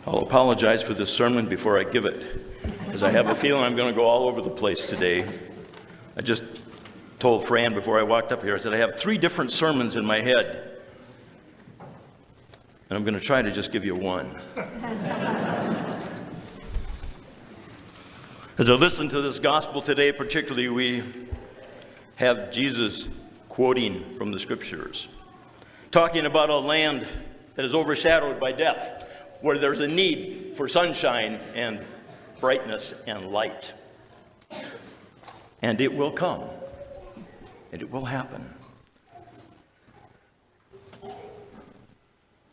I'll apologize for this sermon before I give it, because I have a feeling I'm going to go all over the place today. I just told Fran before I walked up here, I said I have 3 different sermons in my head, and I'm going to try to just give you one. As I listen to this gospel today, particularly, we have Jesus quoting from the scriptures, talking about a land that is overshadowed by death, where there's a need for sunshine and brightness and light. And it will come, and it will happen.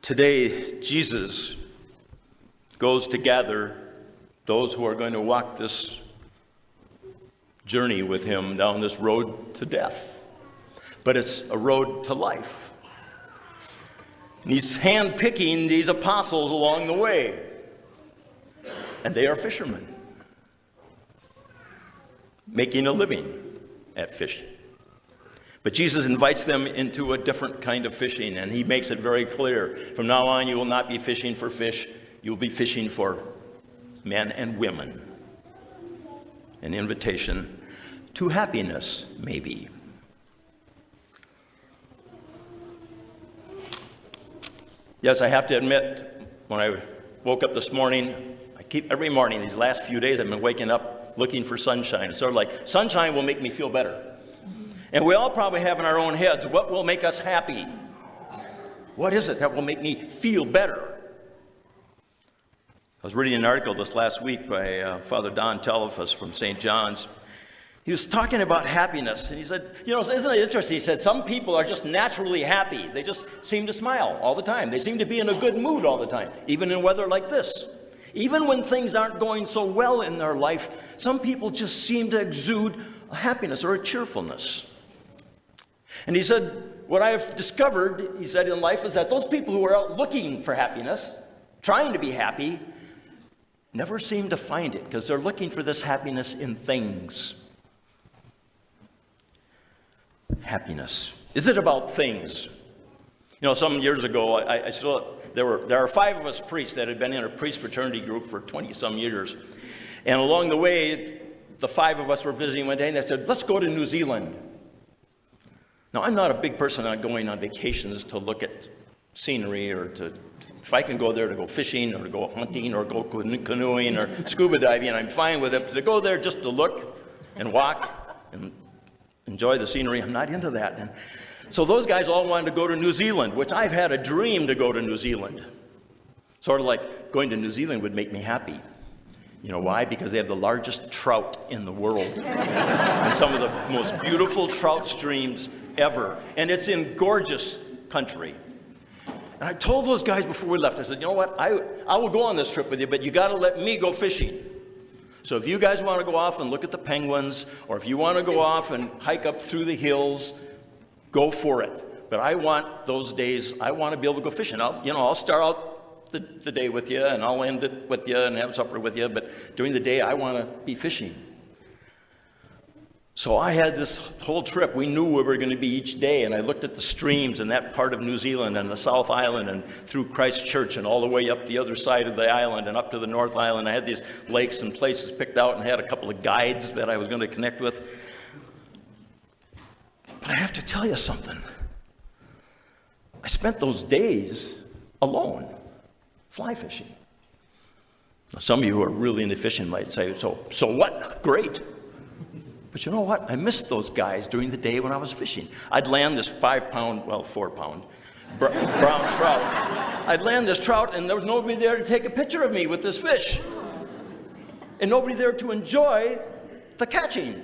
Today, Jesus goes to gather those who are going to walk this journey with him down this road to death. But it's a road to life. And he's hand-picking these apostles along the way. And they are fishermen, making a living at fishing. But Jesus invites them into a different kind of fishing, and he makes it very clear. From now on, you will not be fishing for fish. You will be fishing for men and women. An invitation to happiness, maybe. Yes, I have to admit, when I woke up this morning, every morning these last few days, I've been waking up looking for sunshine. It's sort of like, sunshine will make me feel better. And we all probably have in our own heads, what will make us happy? What is it that will make me feel better? I was reading an article this last week by Father Don Telefus from St. John's. He was talking about happiness, and he said, isn't it interesting? He said, some people are just naturally happy. They just seem to smile all the time. They seem to be in a good mood all the time, even in weather like this. Even when things aren't going so well in their life, some people just seem to exude a happiness or a cheerfulness. And he said, what I've discovered, he said, in life is that those people who are out looking for happiness, trying to be happy, never seem to find it because they're looking for this happiness in things. Happiness. Is it about things? Some years ago, I saw there are 5 of us priests that had been in a priest fraternity group for 20-some years. And along the way, the 5 of us were visiting one day, and they said, let's go to New Zealand. Now, I'm not a big person on going on vacations to look at scenery or if I can go there to go fishing or to go hunting or go canoeing or scuba diving, I'm fine with it. But to go there just to look and walk and enjoy the scenery, I'm not into that. And so those guys all wanted to go to New Zealand, which I've had a dream to go to New Zealand. Sort of like going to New Zealand would make me happy. You know why? Because they have the largest trout in the world. And some of the most beautiful trout streams ever. And it's in gorgeous country. And I told those guys before we left, I said, you know what? I will go on this trip with you, but you got to let me go fishing. So if you guys want to go off and look at the penguins, or if you want to go off and hike up through the hills, go for it. But I want those days, I want to be able to go fishing. I'll start out the day with you, and I'll end it with you and have supper with you, but during the day, I want to be fishing. So I had this whole trip. We knew where we were going to be each day, and I looked at the streams in that part of New Zealand and the South Island and through Christchurch and all the way up the other side of the island and up to the North Island. I had these lakes and places picked out and had a couple of guides that I was going to connect with. But I have to tell you something. I spent those days alone, fly fishing. Now, some of you who are really into fishing might say, so what? Great. But you know what? I missed those guys during the day when I was fishing. I'd land this 4-pound brown trout. I'd land this trout, and there was nobody there to take a picture of me with this fish. And nobody there to enjoy the catching.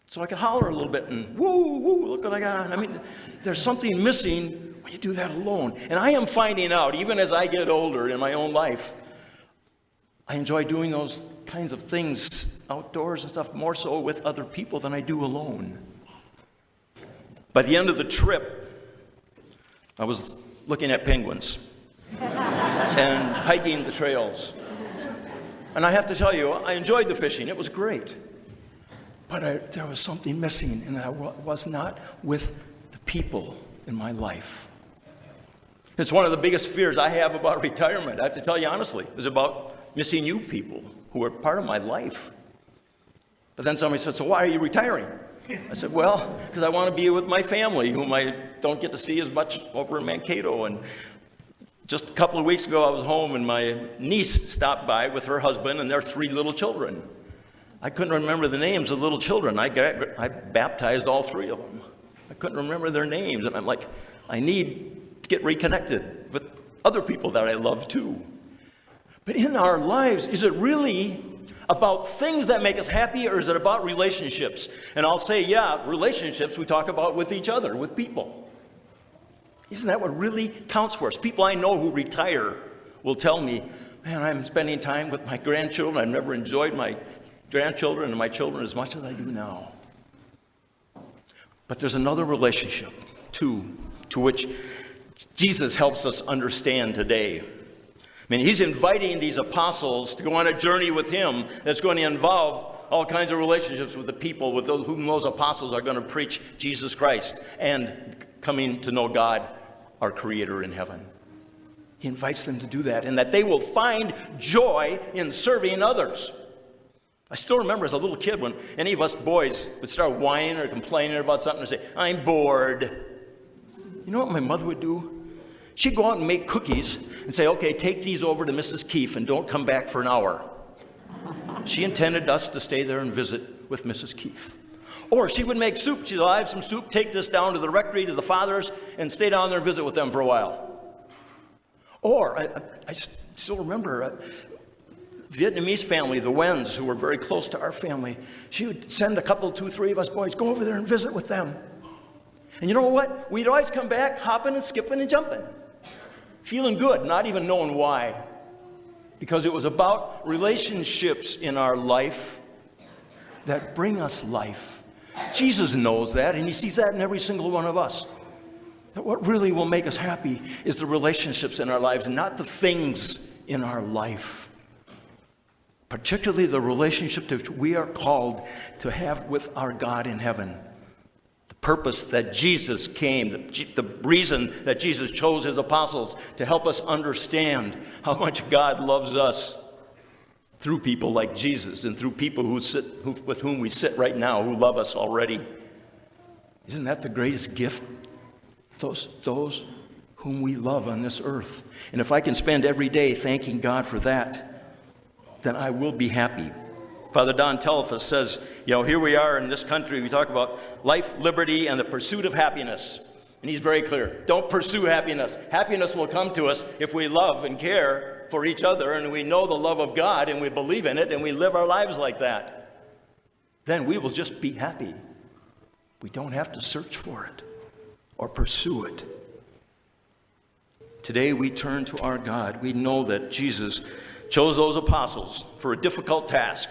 So I could holler a little bit and, woo, look what I got. I mean, there's something missing when you do that alone. And I am finding out, even as I get older in my own life, I enjoy doing those kinds of things outdoors and stuff more so with other people than I do alone. By the end of the trip, I was looking at penguins and hiking the trails. And I have to tell you, I enjoyed the fishing. It was great. But there was something missing, and I was not with the people in my life. It's one of the biggest fears I have about retirement. I have to tell you honestly, is about missing you people who are part of my life. But then somebody said, so why are you retiring? I said, well, because I want to be with my family, whom I don't get to see as much over in Mankato. And just a couple of weeks ago, I was home, and my niece stopped by with her husband and their 3 little children. I couldn't remember the names of the little children. I baptized all 3 of them. I couldn't remember their names, and I'm like, I need to get reconnected with other people that I love too. But in our lives, is it really about things that make us happy, or is it about relationships? And I'll say, yeah, relationships we talk about with each other, with people. Isn't that what really counts for us? People I know who retire will tell me, man, I'm spending time with my grandchildren. I've never enjoyed my grandchildren and my children as much as I do now. But there's another relationship, too, to which Jesus helps us understand today. I mean, he's inviting these apostles to go on a journey with him that's going to involve all kinds of relationships with the people with whom those apostles are going to preach Jesus Christ and coming to know God, our Creator in heaven. He invites them to do that, and that they will find joy in serving others. I still remember as a little kid when any of us boys would start whining or complaining about something and say, I'm bored. You know what my mother would do? She'd go out and make cookies and say, okay, take these over to Mrs. Keefe and don't come back for an hour. She intended us to stay there and visit with Mrs. Keefe. Or she would make soup. She'd I have some soup, take this down to the rectory, to the fathers, and stay down there and visit with them for a while. Or, I still remember a Vietnamese family, the Wens, who were very close to our family. She would send a couple, 2, 3 of us boys, go over there and visit with them. And you know what? We'd always come back hopping and skipping and jumping. Feeling good, not even knowing why. Because it was about relationships in our life that bring us life. Jesus knows that, and he sees that in every single one of us. That what really will make us happy is the relationships in our lives, not the things in our life. Particularly the relationship that we are called to have with our God in heaven. Purpose that Jesus came, the reason that Jesus chose his apostles to help us understand how much God loves us through people like Jesus and through people with whom we sit right now who love us already. Isn't that the greatest gift? Those whom we love on this earth. And if I can spend every day thanking God for that, then I will be happy. Father Don Telefus says, here we are in this country, we talk about life, liberty, and the pursuit of happiness. And he's very clear. Don't pursue happiness. Happiness will come to us if we love and care for each other, and we know the love of God, and we believe in it, and we live our lives like that. Then we will just be happy. We don't have to search for it or pursue it. Today we turn to our God. We know that Jesus chose those apostles for a difficult task.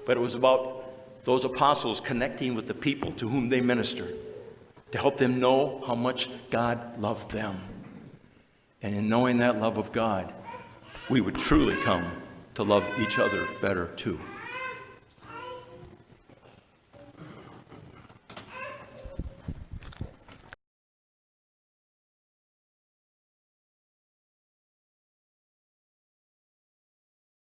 But it was about those apostles connecting with the people to whom they ministered, to help them know how much God loved them. And in knowing that love of God, we would truly come to love each other better too.